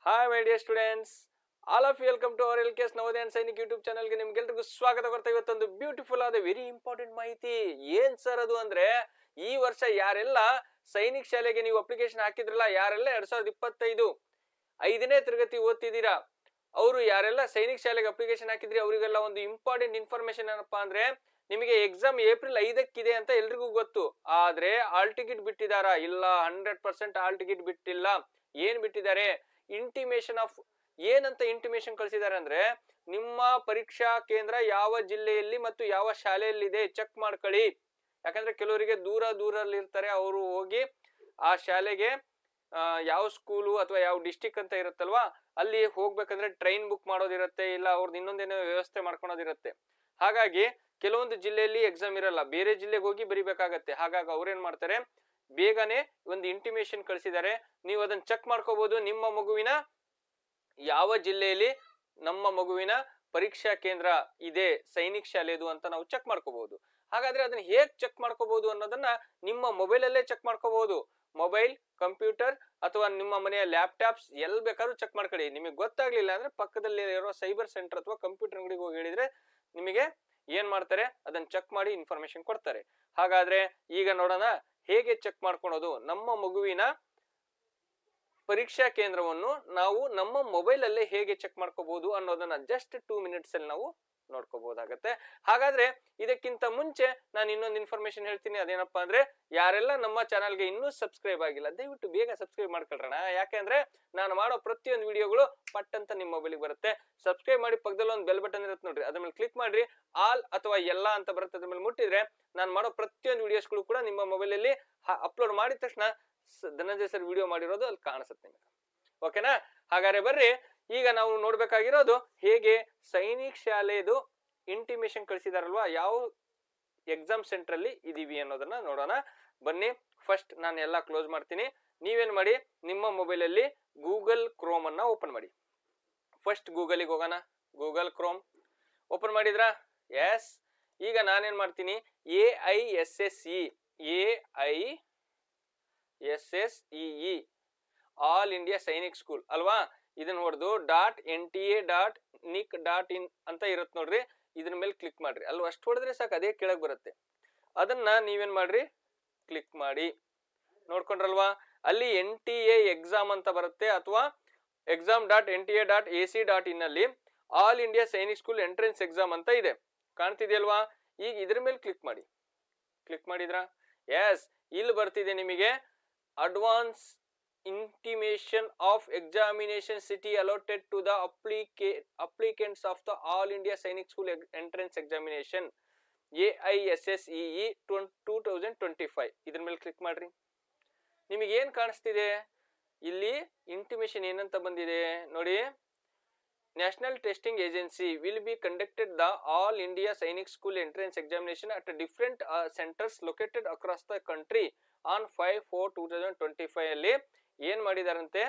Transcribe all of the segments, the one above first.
Hi my dear students, all of you welcome to our LKS Navodaya and Sainik YouTube channel ಗೆ ನಿಮಗೆಲ್ಲರಿಗೂ ಸ್ವಾಗತ ಕೊಡ್ತಾ ಇವತ್ತೊಂದು beautiful ಆದ ವೆರಿ ಇಂಪಾರ್ಟೆಂಟ್ ಮಾಹಿತಿ ಏನ್ ಸರ್ ಅದು ಅಂದ್ರೆ ಈ ವರ್ಷ ಯಾರೆಲ್ಲ ಸೈನಿಕ್ ಶಾಲೆಗೆ ನೀವು ಅಪ್ಲಿಕೇಶನ್ ಹಾಕಿದ್ರಲ್ಲ ಯಾರೆಲ್ಲ 2025 5ನೇ ತರಗತಿ ಓದ್ತಿದ್ದೀರಾ ಅವರು ಯಾರೆಲ್ಲ ಸೈನಿಕ್ ಶಾಲೆಗೆ ಅಪ್ಲಿಕೇಶನ್ ಹಾಕಿದ್ರಿ ಅವರಿಗೆಲ್ಲ ಒಂದು ಇಂಪಾರ್ಟೆಂಟ್ ಇನ್ಫಾರ್ಮೇಶನ್ ಏನಪ್ಪಾ ಅಂದ್ರೆ ನಿಮಗೆ ಎಕ್ಸಾಮ್ ಏಪ್ರಿಲ್ 5ಕ್ಕೆ ಇದೆ ಅಂತ ಎಲ್ರಿಗೂ ಗೊತ್ತು ಆದ್ರೆ ಹಾಲ್ ಟಿಕೆಟ್ ಬಿಟ್ಟಿದಾರಾ ಇಲ್ಲ 100% ಹಾಲ್ ಟಿಕೆಟ್ ಬಿಟ್ಟಿಲ್ಲ ಏನ್ ಬಿಟ್ಟಿದ್ದಾರೆ ಇಂಟಿಮೇಷನ್ ಆಫ್ ಏನಂತ ಇಂಟಿಮೇಷನ್ ಕಳಿಸಿದ್ದಾರೆ ಅಂದ್ರೆ ನಿಮ್ಮ ಪರೀಕ್ಷಾ ಕೇಂದ್ರ ಯಾವ ಜಿಲ್ಲೆಯಲ್ಲಿ ಮತ್ತು ಯಾವ ಶಾಲೆಯಲ್ಲಿ ಇದೆ ಚೆಕ್ ಮಾಡ್ಕೊಳ್ಳಿ ಯಾಕಂದ್ರೆ ಕೆಲವರಿಗೆ ದೂರಲ್ಲಿ ಇರ್ತಾರೆ ಅವರು ಹೋಗಿ ಆ ಶಾಲೆಗೆ ಯಾವ ಸ್ಕೂಲು ಅಥವಾ ಯಾವ ಡಿಸ್ಟಿಕ್ ಅಂತ ಇರುತ್ತಲ್ವಾ ಅಲ್ಲಿ ಹೋಗ್ಬೇಕಂದ್ರೆ ಟ್ರೈನ್ ಬುಕ್ ಮಾಡೋದಿರುತ್ತೆ ಇಲ್ಲ ಅವ್ರದ್ದು ಇನ್ನೊಂದೇನೋ ವ್ಯವಸ್ಥೆ ಮಾಡ್ಕೊಳೋದಿರುತ್ತೆ ಹಾಗಾಗಿ ಕೆಲವೊಂದು ಜಿಲ್ಲೆಯಲ್ಲಿ ಎಕ್ಸಾಮ್ ಇರಲ್ಲ ಬೇರೆ ಜಿಲ್ಲೆಗೆ ಹೋಗಿ ಬರಿಬೇಕಾಗತ್ತೆ ಹಾಗಾಗಿ ಅವ್ರೇನ್ ಮಾಡ್ತಾರೆ ಬೇಗನೆ ಒಂದು ಇಂಟಿಮೇಷನ್ ಕಳಿಸಿದ್ದಾರೆ ನೀವು ಅದನ್ನ ಚೆಕ್ ಮಾಡ್ಕೋಬಹುದು ನಿಮ್ಮ ಮಗುವಿನ ಯಾವ ಜಿಲ್ಲೆಯಲ್ಲಿ ನಮ್ಮ ಮಗುವಿನ ಪರೀಕ್ಷಾ ಕೇಂದ್ರ ಇದೆ ಸೈನಿಕ್ ಶಾಲೆದು ಅಂತ ನಾವು ಚೆಕ್ ಮಾಡ್ಕೋಬಹುದು ಹಾಗಾದ್ರೆ ಅದನ್ನ ಹೇಗ್ ಚೆಕ್ ಮಾಡ್ಕೋಬಹುದು ಅನ್ನೋದನ್ನ ನಿಮ್ಮ ಮೊಬೈಲ್ ಅಲ್ಲೇ ಚೆಕ್ ಮಾಡ್ಕೋಬಹುದು ಮೊಬೈಲ್ ಕಂಪ್ಯೂಟರ್ ಅಥವಾ ನಿಮ್ಮ ಮನೆಯ ಲ್ಯಾಪ್ಟಾಪ್ಸ್ ಎಲ್ಲಿ ಬೇಕಾದ್ರೂ ಚೆಕ್ ಮಾಡ್ಕೊಳ್ಳಿ ನಿಮಗೆ ಗೊತ್ತಾಗ್ಲಿಲ್ಲ ಅಂದ್ರೆ ಪಕ್ಕದಲ್ಲಿ ಇರೋ ಸೈಬರ್ ಸೆಂಟರ್ ಅಥವಾ ಕಂಪ್ಯೂಟರ್ ಅಂಗಡಿಗೆ ಹೋಗಿ ಹೇಳಿದ್ರೆ ನಿಮಗೆ ಏನ್ ಮಾಡ್ತಾರೆ ಅದನ್ನ ಚೆಕ್ ಮಾಡಿ ಇನ್ಫಾರ್ಮೇಶನ್ ಕೊಡ್ತಾರೆ ಹಾಗಾದ್ರೆ ಈಗ ನೋಡೋಣ ಹೇಗೆ ಚೆಕ್ ಮಾಡ್ಕೊಳೋದು ನಮ್ಮ ಮಗುವಿನ ಪರೀಕ್ಷಾ ಕೇಂದ್ರವನ್ನು ನಾವು ನಮ್ಮ ಮೊಬೈಲ್ ಅಲ್ಲೇ ಹೇಗೆ ಚೆಕ್ ಮಾಡ್ಕೋಬಹುದು ಅನ್ನೋದನ್ನ ಜಸ್ಟ್ 2 ಮಿನಿಟ್ಸ್ ಅಲ್ಲಿ ನಾವು ನೋಡ್ಕೋಬಹುದಾಗತ್ತೆ ಹಾಗಾದ್ರೆ ಇದಕ್ಕಿಂತ ಮುಂಚೆ ನಾನು ಇನ್ನೊಂದು ಇನ್ಫಾರ್ಮೇಶನ್ ಹೇಳ್ತೀನಿ ಅದೇನಪ್ಪಾ ಅಂದ್ರೆ ಯಾರೆಲ್ಲ ನಮ್ಮ ಚಾನಲ್ಗೆ ಇನ್ನೂ ಸಬ್ಸ್ಕ್ರೈಬ್ ಆಗಿಲ್ಲ ದಯವಿಟ್ಟು ಬೇಗ ಸಬ್ಸ್ಕ್ರೈಬ್ ಮಾಡ್ಕೊಳ್ರಣ ಯಾಕೆಂದ್ರೆ ನಾನು ಮಾಡೋ ಪ್ರತಿಯೊಂದು ವಿಡಿಯೋಗಳು ಪಟ್ ಅಂತ ನಿಮ್ಮ ಮೊಬೈಲ್ಗೆ ಬರುತ್ತೆ ಸಬ್ಸ್ಕ್ರೈಬ್ ಮಾಡಿ ಪಕ್ಕದಲ್ಲಿ ಒಂದು ಬೆಲ್ ಬಟನ್ ಇರುತ್ತೆ ನೋಡ್ರಿ ಅದ್ರ ಮೇಲೆ ಕ್ಲಿಕ್ ಮಾಡ್ರಿ ಆಲ್ ಅಥವಾ ಎಲ್ಲಾ ಅಂತ ಬರುತ್ತೆ ಅದ್ರ ಮೇಲೆ ಮುಟ್ಟಿದ್ರೆ ನಾನು ಮಾಡೋ ಪ್ರತಿಯೊಂದು ವಿಡಿಯೋಸ್ಗಳು ಕೂಡ ನಿಮ್ಮ ಮೊಬೈಲ್ ಅಲ್ಲಿ ಅಪ್ಲೋಡ್ ಮಾಡಿದ ತಕ್ಷಣ ಧನಂಜಯ ಸರ್ ವಿಡಿಯೋ ಮಾಡಿರೋದು ಅಲ್ಲಿ ಕಾಣಿಸುತ್ತೆ ನಿಮಗೆ ಓಕೆನಾ ಹಾಗಾದ್ರೆ ಬರ್ರಿ ಈಗ ನಾವು ನೋಡ್ಬೇಕಾಗಿರೋದು ಹೇಗೆ ಸೈನಿಕ್ ಶಾಲೆದು ಇಂಟಿಮೇಷನ್ ಕಳಿಸಿದಾರಲ್ವಾ ಯಾವ ಎಕ್ಸಾಮ್ ಸೆಂಟರ್ ಅಲ್ಲಿ ಇದೀವಿ ಅನ್ನೋದನ್ನ ನೋಡೋಣ ಬನ್ನಿ ಫಸ್ಟ್ ನಾನು ಎಲ್ಲ ಕ್ಲೋಸ್ ಮಾಡ್ತೀನಿ ನೀವೇನ್ ಮಾಡಿ ನಿಮ್ಮ ಮೊಬೈಲ್ ಅಲ್ಲಿ ಗೂಗಲ್ ಕ್ರೋಮ್ ಅನ್ನ ಓಪನ್ ಮಾಡಿ ಫಸ್ಟ್ ಗೂಗಲ್ಗೆ ಹೋಗೋಣ ಗೂಗಲ್ ಕ್ರೋಮ್ ಓಪನ್ ಮಾಡಿದ್ರಾ ಎಸ್ ಈಗ ನಾನೇನ್ ಮಾಡ್ತೀನಿ AISSE all India Sainik school ಅಲ್ವಾ ಇದನ್ನ ಹೊಡೆದು .nta.nic.in ಅಂತ ಇರುತ್ತೆ ನೋಡ್ರಿ ಇದ್ರ ಮೇಲೆ ಕ್ಲಿಕ್ ಮಾಡ್ರಿ ಅಲ್ವಾ ಅಷ್ಟು ಹೊಡೆದ್ರೆ ಸಾಕು ಅದೇ ಕೆಳಗೆ ಬರುತ್ತೆ ಅದನ್ನ ನೀವೇನ್ ಮಾಡ್ರಿ ಕ್ಲಿಕ್ ಮಾಡಿ ನೋಡ್ಕೊಂಡ್ರಲ್ವಾ ಅಲ್ಲಿ NTA ಎಕ್ಸಾಮ್ ಅಂತ ಬರುತ್ತೆ ಅಥವಾ exam.nta.ac.in ಅಲ್ಲಿ all India Sainik school entrance exam ಅಂತ ಇದೆ ಕಾಣ್ತಿದೆಯಲ್ವಾ ಈಗ ಇದ್ರ ಮೇಲೆ ಕ್ಲಿಕ್ ಮಾಡಿ ಕ್ಲಿಕ್ ಮಾಡಿದ್ರಾ ಎಸ್ ಇಲ್ಲಿ ಬರ್ತಿದೆ ನಿಮಗೆ advance intimation of examination city allotted to the applicants of the all India Sainik School entrance examination AISSE 2025 ಇದ್ರ ಮೇಲೆ ಕ್ಲಿಕ್ ಮಾಡ್ರಿ ನಿಮಗೆ ಏನ್ ಕಾಣಿಸ್ತಿದೆ ಇಲ್ಲಿ ಇಂಟಿಮೇಷನ್ ಏನಂತ ಬಂದಿದೆ ನೋಡಿ National Testing Agency will be conducted the All India Sainik School entrance examination at different centers located across the country on 5/4/2025 ಅಲ್ಲಿ ಏನ್ ಮಾಡಿದಾರಂತೆ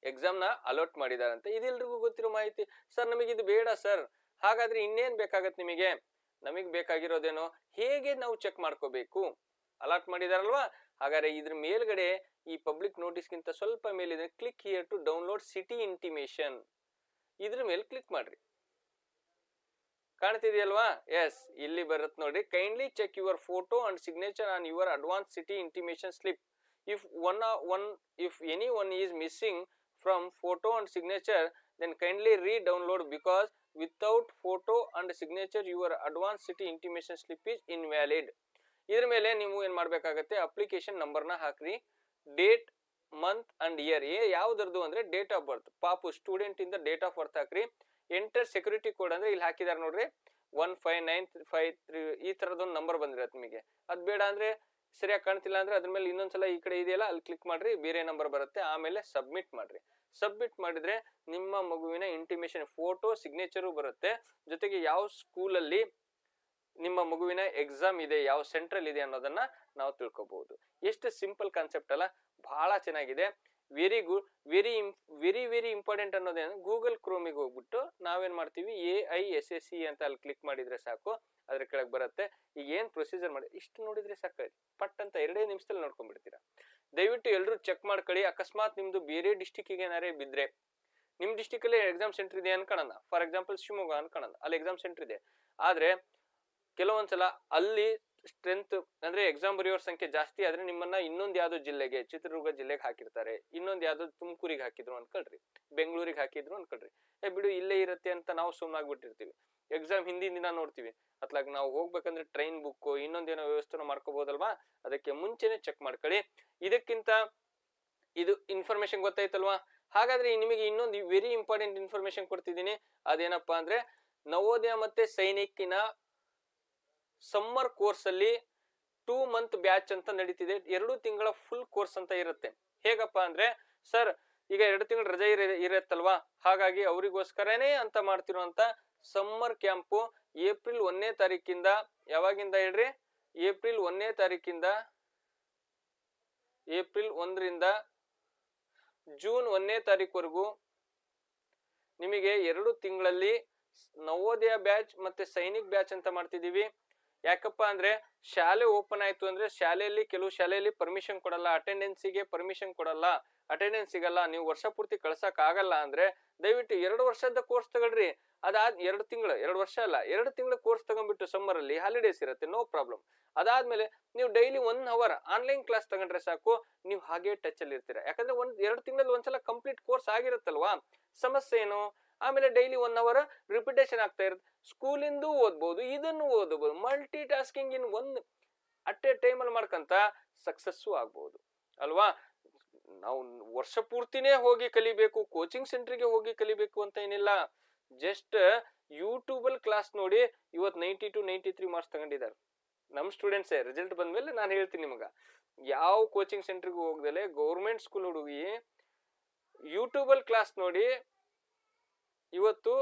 ಎಕ್ಸಾಮ್ ನ ಅಲೋಟ್ ಮಾಡಿದಾರಂತೆ ಇದೆಲ್ರಿಗೂ ಗೊತ್ತಿರೋ ಮಾಹಿತಿ ಸರ್ ನಮಗೆ ಇದು ಬೇಡ ಸರ್ ಹಾಗಾದ್ರೆ ಇನ್ನೇನ್ ಬೇಕಾಗತ್ತೆ ನಿಮಗೆ ನಮಗೆ ಬೇಕಾಗಿರೋದೇನೋ ಹೇಗೆ ನಾವು ಚೆಕ್ ಮಾಡ್ಕೋಬೇಕು ಅಲಾಟ್ ಮಾಡಿದಾರಲ್ವಾ ಹಾಗಾದ್ರೆ ಇದ್ರ ಮೇಲ್ಗಡೆ ಈ ಪಬ್ಲಿಕ್ ನೋಟಿಸ್ ಗಿಂತ ಸ್ವಲ್ಪ ಮೇಲಿದೆ click here to download city intimation ಇದ್ರ ಮೇಲೆ ಕ್ಲಿಕ್ ಮಾಡ್ರಿ ಕಾಣ್ತಿದೆಯಲ್ವಾ ಎಸ್ ಇಲ್ಲಿ ಬರುತ್ತೆ ನೋಡಿ kindly check your photo and signature on your advance city intimation slip if anyone is missing from photo and signature then kindly re-download because without photo and signature your advanced city intimation slip is invalid ಇದ್ರ ಮೇಲೆ ನೀವು ಏನ್ ಮಾಡ್ಬೇಕಾಗತ್ತೆ application number ನ ಹಾಕ್ರಿ date month and year ಯಾವ್ದರದು ಅಂದ್ರೆ date of birth ಪಾಪು student ಇಂದ ಡೇಟ್ ಆಫ್ ಬರ್ತ್ ಹಾಕ್ರಿ ಎಂಟರ್ ಸೆಕ್ಯೂರಿಟಿ ಕೋಡ್ ಅಂದ್ರೆ ಇಲ್ಲಿ ಹಾಕಿದಾರೆ ನೋಡ್ರಿ 15953 ಈ ತರದೊಂದು ನಂಬರ್ ಬಂದಿರತ್ತೆ ನಿಮಗೆ ಅದ್ ಬೇಡ ಅಂದ್ರೆ ಸರಿಯಾಗಿ ಕಾಣ್ತಿಲ್ಲ ಅಂದ್ರೆ ಅದ್ರ ಮೇಲೆ ಇನ್ನೊಂದ್ಸಲ ಈ ಕಡೆ ಇದೆಯಲ್ಲ ಅಲ್ಲಿ ಕ್ಲಿಕ್ ಮಾಡ್ರಿ ಬೇರೆ ನಂಬರ್ ಬರುತ್ತೆ ಆಮೇಲೆ ಸಬ್ಮಿಟ್ ಮಾಡ್ರಿ ಸಬ್ಮಿಟ್ ಮಾಡಿದ್ರೆ ನಿಮ್ಮ ಮಗುವಿನ ಇಂಟಿಮೇಷನ್ ಫೋಟೋ ಸಿಗ್ನೇಚರು ಬರುತ್ತೆ ಜೊತೆಗೆ ಯಾವ ಸ್ಕೂಲ್ ಅಲ್ಲಿ ನಿಮ್ಮ ಮಗುವಿನ ಎಕ್ಸಾಮ್ ಇದೆ ಯಾವ ಸೆಂಟ್ರಲ್ ಇದೆ ಅನ್ನೋದನ್ನ ನಾವು ತಿಳ್ಕೊಬಹುದು ಎಷ್ಟು ಸಿಂಪಲ್ ಕಾನ್ಸೆಪ್ಟ್ ಅಲ್ಲ ಬಹಳ ಚೆನ್ನಾಗಿದೆ ವೆರಿ ಗುಡ್ ವೆರಿ ಇಂಪಾರ್ಟೆಂಟ್ ಅನ್ನೋದೇನು ಗೂಗಲ್ ಕ್ರೋಮಿಗೆ ಹೋಗ್ಬಿಟ್ಟು ನಾವೇನ್ ಮಾಡ್ತೀವಿ AISSE ಅಂತ ಅಲ್ಲಿ ಕ್ಲಿಕ್ ಮಾಡಿದ್ರೆ ಸಾಕು ಅದ್ರ ಕೆಳಗೆ ಬರುತ್ತೆ ಈಗ ಏನ್ ಪ್ರೊಸೀಜರ್ ಮಾಡಿ ಇಷ್ಟು ನೋಡಿದ್ರೆ ಸಾಕು ಪಟ್ ಅಂತ 2 ನಿಮಿಷದಲ್ಲಿ ನೋಡ್ಕೊಂಡ್ಬಿಡ್ತೀರಾ ದಯವಿಟ್ಟು ಎಲ್ಲರೂ ಚೆಕ್ ಮಾಡ್ಕೊಳ್ಳಿ. ಅಕಸ್ಮಾತ್ ನಿಮ್ದು ಬೇರೆ ಡಿಸ್ಟಿಕ್ಗೆ ಏನಾರೇ ಬಿದ್ರೆ, ನಿಮ್ ಡಿಸ್ಟಿಕ್ ಅಲ್ಲಿ ಎಕ್ಸಾಮ್ ಸೆಂಟರ್ ಇದೆ ಅನ್ಕೊಳ್ಳೋಣ, ಫಾರ್ ಎಕ್ಸಾಂಪಲ್ ಶಿವಮೊಗ್ಗ ಅನ್ಕೊಳ್ಳೋಣ, ಅಲ್ಲಿ ಎಕ್ಸಾಮ್ ಸೆಂಟರ್ ಇದೆ. ಆದ್ರೆ ಕೆಲವೊಂದ್ಸಲ ಅಲ್ಲಿ ಸ್ಟ್ರೆಂತ್ ಅಂದ್ರೆ ಎಕ್ಸಾಮ್ ಬರೆಯೋರ್ ಸಂಖ್ಯೆ ಜಾಸ್ತಿ ಆದ್ರೆ ನಿಮ್ಮನ್ನ ಇನ್ನೊಂದ್ ಯಾವ್ದೋ ಜಿಲ್ಲೆಗೆ, ಚಿತ್ರದುರ್ಗ ಜಿಲ್ಲೆಗೆ ಹಾಕಿರ್ತಾರೆ, ಇನ್ನೊಂದ್ ಯಾವ್ದೋ ತುಮಕೂರಿಗೆ ಹಾಕಿದ್ರು ಅನ್ಕೊಳ್ರಿ, ಬೆಂಗಳೂರಿಗೆ ಹಾಕಿದ್ರು ಅನ್ಕೊಳ್ರಿ. ಬಿಡು ಇಲ್ಲೇ ಇರುತ್ತೆ ಅಂತ ನಾವು ಸುಮ್ಮನಾಗ್ಬಿಟ್ಟಿರ್ತೀವಿ. ಎಕ್ಸಾಮ್ ಹಿಂದಿನ ದಿನ ನೋಡ್ತೀವಿ, ಅತ್ಲಾಗ ನಾವು ಹೋಗ್ಬೇಕಂದ್ರೆ ಟ್ರೈನ್ ಬುಕ್ ಇನ್ನೊಂದೇನೋ ವ್ಯವಸ್ಥೆ ಮಾಡ್ಕೋಬಹುದಲ್ವಾ, ಅದಕ್ಕೆ ಮುಂಚೆನೆ ಚೆಕ್ ಮಾಡ್ಕೊಳ್ಳಿ. ಇದಕ್ಕಿಂತ ಇದು ಇನ್ಫಾರ್ಮೇಶನ್ ಗೊತ್ತಾಯ್ತಲ್ವಾ? ಹಾಗಾದ್ರೆ ನಿಮಗೆ ಇನ್ನೊಂದು ವೆರಿ ಇಂಪಾರ್ಟೆಂಟ್ ಇನ್ಫಾರ್ಮೇಶನ್ ಕೊಡ್ತಿದ್ದೀನಿ. ಅದೇನಪ್ಪಾ ಅಂದ್ರೆ ನವೋದಯ ಮತ್ತೆ ಸೈನಿಕಿನ ಸಮ್ಮರ್ ಕೋರ್ಸ್ ಅಲ್ಲಿ 2 ಮಂತ್ ಬ್ಯಾಚ್ ಅಂತ ನಡೀತಿದೆ. 2 ತಿಂಗಳ ಫುಲ್ ಕೋರ್ಸ್ ಅಂತ ಇರುತ್ತೆ. ಹೇಗಪ್ಪ ಅಂದ್ರೆ, ಸರ್ ಈಗ 2 ತಿಂಗಳ ರಜೆ ಇರತ್ತಲ್ವಾ, ಹಾಗಾಗಿ ಅವರಿಗೋಸ್ಕರನೇ ಅಂತ ಮಾಡ್ತಿರುವಂತ ಸಮ್ಮರ್ ಕ್ಯಾಂಪು ಏಪ್ರಿಲ್ 1ನೇ ತಾರೀಕಿಂದ, ಯಾವಾಗಿಂದ ಹೇಳ್ರಿ, ಏಪ್ರಿಲ್ 1ನೇ ತಾರೀಕಿಂದ ಏಪ್ರಿಲ್ 1ರಿಂದ ಜೂನ್ 1ನೇ ತಾರೀಕುವರೆಗೂ ನಿಮಗೆ 2 ತಿಂಗಳಲ್ಲಿ ನವೋದಯ ಬ್ಯಾಚ್ ಮತ್ತೆ ಸೈನಿಕ್ ಬ್ಯಾಚ್ ಅಂತ ಮಾಡ್ತಿದೀವಿ. ಯಾಕಪ್ಪ ಅಂದ್ರೆ ಶಾಲೆ ಓಪನ್ ಆಯ್ತು ಅಂದ್ರೆ ಶಾಲೆಯಲ್ಲಿ ಕೆಲವು ಶಾಲೆಯಲ್ಲಿ ಪರ್ಮಿಷನ್ ಕೊಡಲ್ಲ, ಅಟೆಂಡೆನ್ಸಿಗೆ ಪರ್ಮಿಷನ್ ಕೊಡಲ್ಲ, ಅಟೆಂಡೆನ್ಸ್ ಸಿಗಲ್ಲ, ನೀವು ವರ್ಷ ಪೂರ್ತಿ ಕಳ್ಸಕ್ ಆಗಲ್ಲ ಅಂದ್ರೆ ದಯವಿಟ್ಟು 2 ವರ್ಷದ ಕೋರ್ಸ್ ತಗೊಳ್ರಿ. ಅದಾದ್ 2 ತಿಂಗಳು, 2 ವರ್ಷ ಅಲ್ಲ, 2 ತಿಂಗಳ ಕೋರ್ಸ್ ತಗೊಂಡ್ಬಿಟ್ಟು ಸಮ್ಮರ್ ಅಲ್ಲಿ ಹಾಲಿಡೇಸ್ ಇರುತ್ತೆ, ನೋ ಪ್ರಾಬ್ಲಮ್. ಅದಾದ್ಮೇಲೆ ನೀವು ಡೈಲಿ 1 ಅವರ್ ಆನ್ಲೈನ್ ಕ್ಲಾಸ್ ತಗೊಂಡ್ರೆ ಸಾಕು, ನೀವು ಹಾಗೆ ಟಚ್ ಅಲ್ಲಿ ಇರ್ತೀರಾ. ಯಾಕಂದ್ರೆ 2 ತಿಂಗಳಲ್ಲಿ ಒಂದ್ಸಲ ಕಂಪ್ಲೀಟ್ ಕೋರ್ಸ್ ಆಗಿರುತ್ತಲ್ವಾ, ಸಮಸ್ಯೆ ಏನು? ಆಮೇಲೆ ಡೈಲಿ 1 ಅವರ್ ರಿಪಿಟೇಷನ್ ಆಗ್ತಾ ಇರುತ್ತೆ. ಸ್ಕೂಲಿಂದು ಓದ್ಬಹುದು, ಇದನ್ನು ಓದಬಹುದು, multi tasking in at A time ಅಲ್ಲಿ ಮಾಡ್ಕಂತ ಸಕ್ಸಸ್ಸು ಆಗ್ಬಹುದು ಅಲ್ವಾ? ನಾವು ವರ್ಷ ಪೂರ್ತಿನೇ ಹೋಗಿ ಕಲಿಬೇಕು, ಕೋಚಿಂಗ್ ಸೆಂಟರ್ಗೆ ಹೋಗಿ ಕಲಿಬೇಕು ಅಂತ ಏನಿಲ್ಲ. ಜಸ್ಟ್ ಯೂಟ್ಯೂಬ್ ಅಲ್ಲಿ ಕ್ಲಾಸ್ ನೋಡಿ ಇವತ್ತು 90 to 93 ಮಾರ್ಕ್ಸ್ ತಗೊಂಡಿದ್ದಾರೆ ನಮ್ ಸ್ಟೂಡೆಂಟ್ಸ್. ರಿಸಲ್ಟ್ ಬಂದ್ಮೇಲೆ ನಾನು ಹೇಳ್ತೀನಿ ನಿಮಗ. ಯಾವ ಕೋಚಿಂಗ್ ಸೆಂಟರ್ಗೂ ಹೋಗ್ದಲೆ ಗೌರ್ಮೆಂಟ್ ಸ್ಕೂಲ್ ಹುಡುಗಿ ಯೂಟ್ಯೂಬ್ ಅಲ್ಲಿ ಕ್ಲಾಸ್ ನೋಡಿ ಇವತ್ತು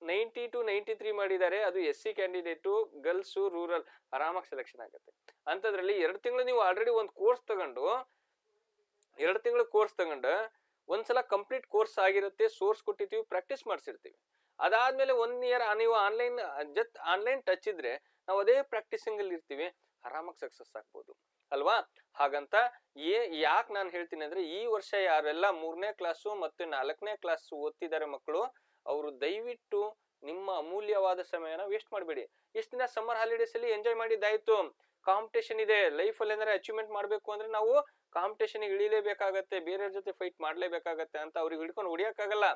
90 to 93 ಮಾಡಿದ್ದಾರೆ. ಅದು SC ಕ್ಯಾಂಡಿಡೇಟು, ಗರ್ಲ್ಸ್, ರೂರಲ್, ಆರಾಮಾಗಿ ಸೆಲೆಕ್ಷನ್ ಆಗುತ್ತೆ. ಅಂತದ್ರಲ್ಲಿ 2 ತಿಂಗಳು ನೀವು ಆಲ್ರೆಡಿ ಒಂದು ಕೋರ್ಸ್ ತಗೊಂಡು 2 ತಿಂಗಳು ಕೋರ್ಸ್ ತಗೊಂಡು ಒಂದ್ಸಲ ಕಂಪ್ಲೀಟ್ ಕೋರ್ಸ್ ಆಗಿರುತ್ತೆ, ಸೋರ್ಸ್ ಕೊಟ್ಟಿರ್ತೀವಿ, ಪ್ರಾಕ್ಟೀಸ್ ಮಾಡಿಸಿರ್ತೀವಿ. ಅದಾದ್ಮೇಲೆ 1 ಇಯರ್ ನೀವು ಆನ್ಲೈನ್ ಟಚ್ ಇದ್ರೆ ನಾವು ಅದೇ ಪ್ರಾಕ್ಟೀಸಿಂಗ್ ಅಲ್ಲಿ ಇರ್ತೀವಿ, ಆರಾಮಾಗಿ ಸಕ್ಸಸ್ ಆಗ್ಬೋದು ಅಲ್ವಾ? ಹಾಗಂತ ಯಾಕೆ ನಾನು ಹೇಳ್ತೀನಿ ಅಂದ್ರೆ, ಈ ವರ್ಷ ಯಾರೆಲ್ಲ 3ನೇ ಕ್ಲಾಸು ಮತ್ತೆ 4ನೇ ಕ್ಲಾಸ್ ಓದ್ತಿದ್ದಾರೆ ಮಕ್ಕಳು, ಅವರು ದಯವಿಟ್ಟು ನಿಮ್ಮ ಅಮೂಲ್ಯವಾದ ಸಮಯನ ವೇಸ್ಟ್ ಮಾಡಬೇಡಿ. ಇಷ್ಟು ದಿನ ಸಮ್ಮರ್ ಹಾಲಿಡೇಸ್ ಅಲ್ಲಿ ಎಂಜಾಯ್ ಮಾಡಿದ್ದಾಯ್ತು. ಕಾಂಪಿಟೇಷನ್ ಇದೆ ಲೈಫ್ ಅಲ್ಲಿ, ಏನಾರ ಅಚೀವ್ಮೆಂಟ್ ಮಾಡ್ಬೇಕು ಅಂದ್ರೆ ನಾವು ಕಾಂಪಿಟೇಷನ್ ಇಳಿಲೇಬೇಕಾಗತ್ತೆ, ಬೇರೆಯವ್ರ ಜೊತೆ ಫೈಟ್ ಮಾಡ್ಲೇಬೇಕಾಗತ್ತೆ ಅಂತ ಅವ್ರಿಗೆ ಹಿಡ್ಕೊಂಡು ಹೊಡಿಯಕ್ಕಾಗಲ್ಲ.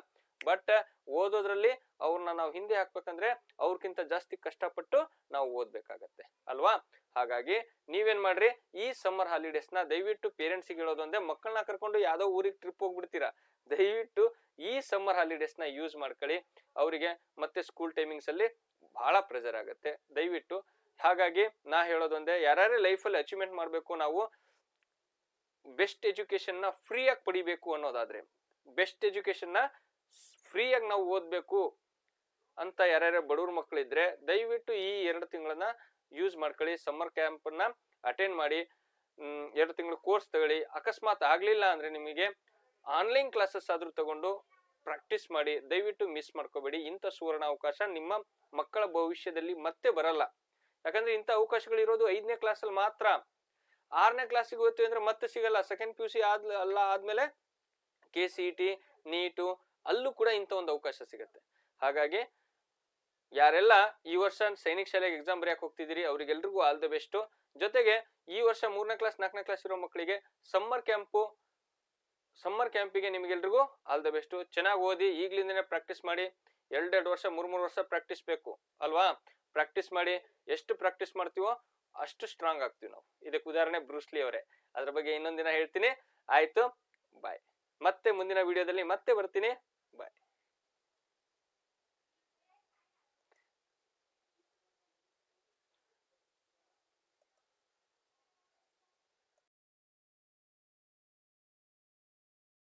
ಬಟ್ ಓದೋದ್ರಲ್ಲಿ ಅವ್ರನ್ನ ನಾವು ಹಿಂದೆ ಹಾಕ್ಬೇಕಂದ್ರೆ ಅವ್ರಕ್ಕಿಂತ ಜಾಸ್ತಿ ಕಷ್ಟಪಟ್ಟು ನಾವು ಓದ್ಬೇಕಾಗತ್ತೆ ಅಲ್ವಾ? ಹಾಗಾಗಿ ನೀವೇನ್ ಮಾಡ್ರಿ, ಈ ಸಮ್ಮರ್ ಹಾಲಿಡೇಸ್ ನ ದಯವಿಟ್ಟು ಪೇರೆಂಟ್ಸ್ ಹೇಳೋದೊಂದೇ, ಮಕ್ಕಳನ್ನ ಕರ್ಕೊಂಡು ಯಾವ್ದೋ ಊರಿಗೆ ಟ್ರಿಪ್ ಹೋಗ್ಬಿಡ್ತೀರಾ, ದಯವಿಟ್ಟು ಈ ಸಮ್ಮರ್ ಹಾಲಿಡೇಸ್ ನ ಯೂಸ್ ಮಾಡ್ಕೊಳ್ಳಿ. ಅವರಿಗೆ ಮತ್ತೆ ಸ್ಕೂಲ್ ಟೈಮಿಂಗ್ಸ್ ಅಲ್ಲಿ ಬಹಳ ಪ್ರೆಷರ್ ಆಗುತ್ತೆ ದಯವಿಟ್ಟು. ಹಾಗಾಗಿ ನಾ ಹೇಳೋದೊಂದೇ, ಯಾರ್ಯಾರೇ ಲೈಫಲ್ಲಿ ಅಚೀವ್ಮೆಂಟ್ ಮಾಡ್ಬೇಕು, ನಾವು ಬೆಸ್ಟ್ ಎಜುಕೇಶನ್ ನ ಫ್ರೀ ಆಗಿ ಪಡಿಬೇಕು ಅನ್ನೋದಾದ್ರೆ, ಬೆಸ್ಟ್ ಎಜುಕೇಶನ್ ನ ಫ್ರೀ ಆಗಿ ನಾವು ಓದ್ಬೇಕು ಅಂತ ಯಾರ್ಯಾರ ಬಡವ್ರ ಮಕ್ಕಳಿದ್ರೆ ದಯವಿಟ್ಟು ಈ 2 ತಿಂಗಳನ್ನ ಯೂಸ್ ಮಾಡ್ಕೊಳ್ಳಿ. ಸಮ್ಮರ್ ಕ್ಯಾಂಪ್ ನ ಅಟೆಂಡ್ ಮಾಡಿ, 2 ತಿಂಗಳು ಕೋರ್ಸ್ ತಗೊಳ್ಳಿ. ಅಕಸ್ಮಾತ್ ಆಗ್ಲಿಲ್ಲ ಅಂದ್ರೆ ನಿಮಗೆ ಆನ್ಲೈನ್ ಕ್ಲಾಸಸ್ ಆದ್ರೂ ತಗೊಂಡು ಪ್ರಾಕ್ಟೀಸ್ ಮಾಡಿ. ದಯವಿಟ್ಟು ಮಿಸ್ ಮಾಡ್ಕೋಬೇಡಿ. ಇಂಥ ಸುವರ್ಣ ಅವಕಾಶ ನಿಮ್ಮ ಮಕ್ಕಳ ಭವಿಷ್ಯದಲ್ಲಿ ಮತ್ತೆ ಬರಲ್ಲ. ಯಾಕಂದ್ರೆ ಇಂಥ ಅವಕಾಶಗಳು ಇರೋದು 5ನೇ ಕ್ಲಾಸ್ ಅಲ್ಲಿ ಮಾತ್ರ. 6ನೇ ಕ್ಲಾಸಿಗೆ ಹೋಗ್ತೀವಿ ಅಂದ್ರೆ ಮತ್ತೆ ಸಿಗಲ್ಲ. ಸೆಕೆಂಡ್ PUC ಆದ್ಮೇಲೆ KCET, ನೀಟು ಅಲ್ಲೂ ಕೂಡ ಇಂಥ ಒಂದು ಅವಕಾಶ ಸಿಗುತ್ತೆ. ಹಾಗಾಗಿ ಯಾರೆಲ್ಲ ಈ ವರ್ಷ ಸೈನಿಕ್ ಶಾಲೆಗೆ ಎಕ್ಸಾಮ್ ಬರೆಯಕ್ ಹೋಗ್ತಿದ್ದೀರಿ ಅವ್ರಿಗೆಲ್ರಿಗೂ ಆಲ್ ದ ಬೆಸ್ಟ್. ಜೊತೆಗೆ ಈ ವರ್ಷ 3ನೇ ಕ್ಲಾಸ್ 4ನೇ ಕ್ಲಾಸ್ ಇರೋ ಮಕ್ಕಳಿಗೆ ಸಮ್ಮರ್ ಕ್ಯಾಂಪಿಗೆ ನಿಮ್ಗೆಲ್ರಿಗೂ ಆಲ್ ದ ಬೆಸ್ಟ್. ಚೆನ್ನಾಗಿ ಓದಿ, ಈಗ್ಲಿಂದನೇ ಪ್ರಾಕ್ಟೀಸ್ ಮಾಡಿ. 2 ವರ್ಷ 3 ವರ್ಷ ಪ್ರಾಕ್ಟೀಸ್ ಬೇಕು ಅಲ್ವಾ? ಪ್ರಾಕ್ಟೀಸ್ ಮಾಡಿ. ಎಷ್ಟು ಪ್ರಾಕ್ಟೀಸ್ ಮಾಡ್ತೀವೋ ಅಷ್ಟು ಸ್ಟ್ರಾಂಗ್ ಆಗ್ತೀವಿ ನಾವು. ಇದಕ್ಕೆ ಉದಾಹರಣೆ ಬ್ರೂಸ್ಲಿ ಅವರೇ. ಅದ್ರ ಬಗ್ಗೆ ಇನ್ನೊಂದಿನ ಹೇಳ್ತೀನಿ. ಆಯ್ತು, ಬಾಯ್. ಮತ್ತೆ ಮುಂದಿನ ವಿಡಿಯೋದಲ್ಲಿ ಮತ್ತೆ ಬರ್ತೀನಿ.